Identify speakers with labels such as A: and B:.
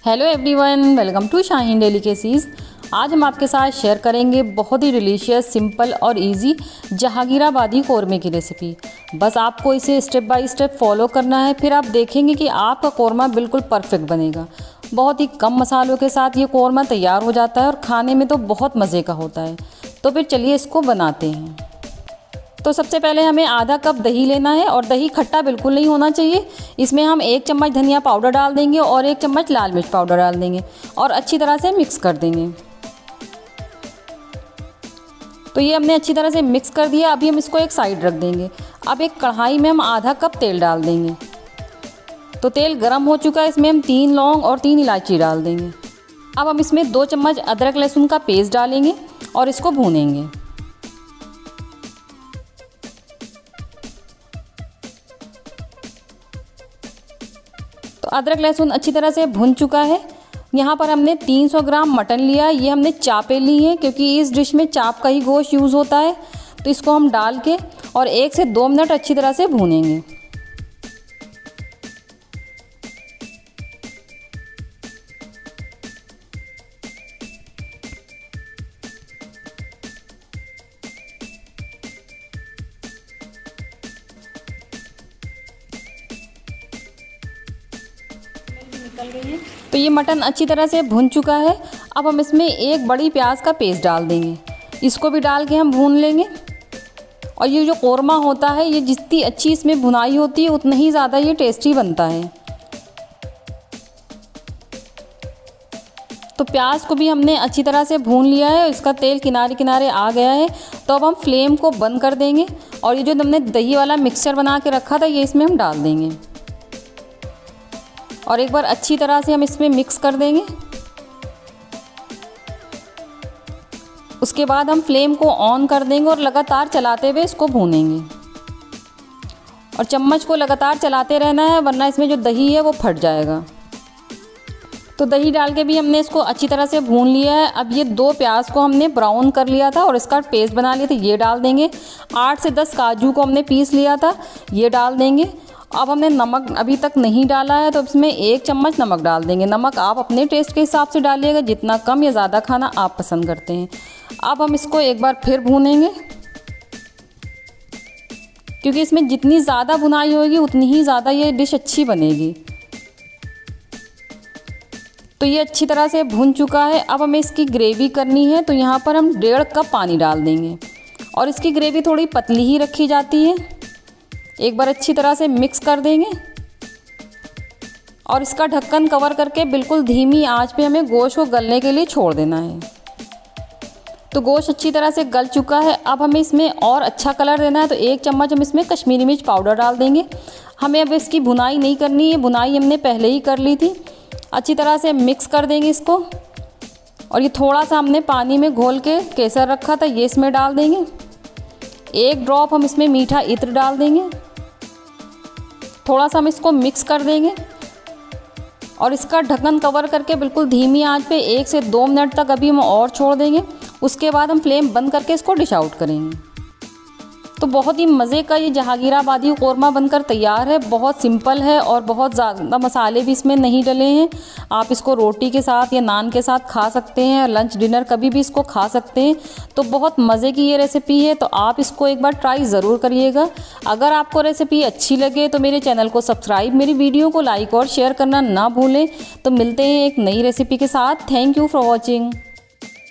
A: Hello everyone, welcome to Shaheen delicacies. आज हम आपके साथ शेयर करेंगे बहुत ही डिलीशियस, सिंपल और इजी जहांगीराबादी कौरमे की रेसिपी। बस आपको इसे स्टेप बाय स्टेप फॉलो करना है, फिर आप देखेंगे कि आपका कौरमा बिल्कुल परफेक्ट बनेगा। बहुत ही कम मसालों के साथ ये कौरमा तैयार हो जाता है और खाने में तो बहुत मज़े का होता है। तो फिर चलिए इसको बनाते हैं। तो सबसे पहले हमें आधा कप दही लेना है और दही खट्टा बिल्कुल नहीं होना चाहिए। इसमें हम 1 चम्मच धनिया पाउडर डाल देंगे और 1 चम्मच लाल मिर्च पाउडर डाल देंगे और अच्छी तरह से मिक्स कर देंगे। तो ये हमने अच्छी तरह से मिक्स कर दिया। अभी हम इसको एक साइड रख देंगे। अब एक कढ़ाई में हम आधा कप तेल डाल देंगे। तो तेल गर्म हो चुका है, इसमें हम 3 लौंग और 3 इलायची डाल देंगे। अब हम इसमें 2 चम्मच अदरक लहसुन का पेस्ट डालेंगे और इसको भूनेंगे। तो अदरक लहसुन अच्छी तरह से भुन चुका है। यहाँ पर हमने 300 ग्राम मटन लिया है। ये हमने चापें ली हैं क्योंकि इस डिश में चाप का ही गोश्त यूज़ होता है। तो इसको हम डाल के और 1 से 2 मिनट अच्छी तरह से भूनेंगे। निकल गई है। तो ये मटन अच्छी तरह से भुन चुका है। अब हम इसमें 1 बड़ी प्याज का पेस्ट डाल देंगे। इसको भी डाल के हम भून लेंगे। और ये जो कौरमा होता है, ये जितनी अच्छी इसमें भुनाई होती है उतना ही ज़्यादा ये टेस्टी बनता है। तो प्याज को भी हमने अच्छी तरह से भून लिया है। इसका तेल किनारे किनारे आ गया है। तो अब हम फ्लेम को बंद कर देंगे और ये जो हमने दही वाला मिक्सचर बना के रखा था, ये इसमें हम डाल देंगे और एक बार अच्छी तरह से हम इसमें मिक्स कर देंगे। उसके बाद हम फ्लेम को ऑन कर देंगे और लगातार चलाते हुए इसको भूनेंगे। और चम्मच को लगातार चलाते रहना है, वरना इसमें जो दही है वो फट जाएगा। तो दही डाल के भी हमने इसको अच्छी तरह से भून लिया है। अब ये 2 प्याज को हमने ब्राउन कर लिया था और इसका पेस्ट बना लिया था, ये डाल देंगे। 8 से 10 काजू को हमने पीस लिया था, ये डाल देंगे। अब हमने नमक अभी तक नहीं डाला है, तो इसमें 1 चम्मच नमक डाल देंगे। नमक आप अपने टेस्ट के हिसाब से डालिएगा, जितना कम या ज़्यादा खाना आप पसंद करते हैं। अब हम इसको एक बार फिर भूनेंगे क्योंकि इसमें जितनी ज़्यादा भुनाई होगी उतनी ही ज़्यादा ये डिश अच्छी बनेगी। तो ये अच्छी तरह से भुन चुका है। अब हमें इसकी ग्रेवी करनी है। तो यहाँ पर हम 1.5 कप पानी डाल देंगे और इसकी ग्रेवी थोड़ी पतली ही रखी जाती है। एक बार अच्छी तरह से मिक्स कर देंगे और इसका ढक्कन कवर करके बिल्कुल धीमी आंच पे हमें गोश्त को गलने के लिए छोड़ देना है। तो गोश्त अच्छी तरह से गल चुका है। अब हमें इसमें और अच्छा कलर देना है, तो 1 चम्मच हम इसमें कश्मीरी मिर्च पाउडर डाल देंगे। हमें अब इसकी भुनाई नहीं करनी है, भुनाई हमने पहले ही कर ली थी। अच्छी तरह से मिक्स कर देंगे इसको। और ये थोड़ा सा हमने पानी में घोल के केसर रखा था, ये इसमें डाल देंगे। 1 ड्रॉप हम इसमें मीठा इत्र डाल देंगे। थोड़ा सा हम इसको मिक्स कर देंगे और इसका ढक्कन कवर करके बिल्कुल धीमी आंच पे 1 से 2 मिनट तक अभी हम और छोड़ देंगे। उसके बाद हम फ्लेम बंद करके इसको डिश आउट करेंगे। तो बहुत ही मज़े का ये जहांगीराबादी कौरमा बनकर तैयार है। बहुत सिंपल है और बहुत ज़्यादा मसाले भी इसमें नहीं डले हैं। आप इसको रोटी के साथ या नान के साथ खा सकते हैं, लंच डिनर कभी भी इसको खा सकते हैं। तो बहुत मज़े की ये रेसिपी है, तो आप इसको एक बार ट्राई ज़रूर करिएगा। अगर आपको रेसिपी अच्छी लगे तो मेरे चैनल को सब्सक्राइब, मेरी वीडियो को लाइक और शेयर करना ना भूलें। तो मिलते हैं एक नई रेसिपी के साथ। Thank you for watching.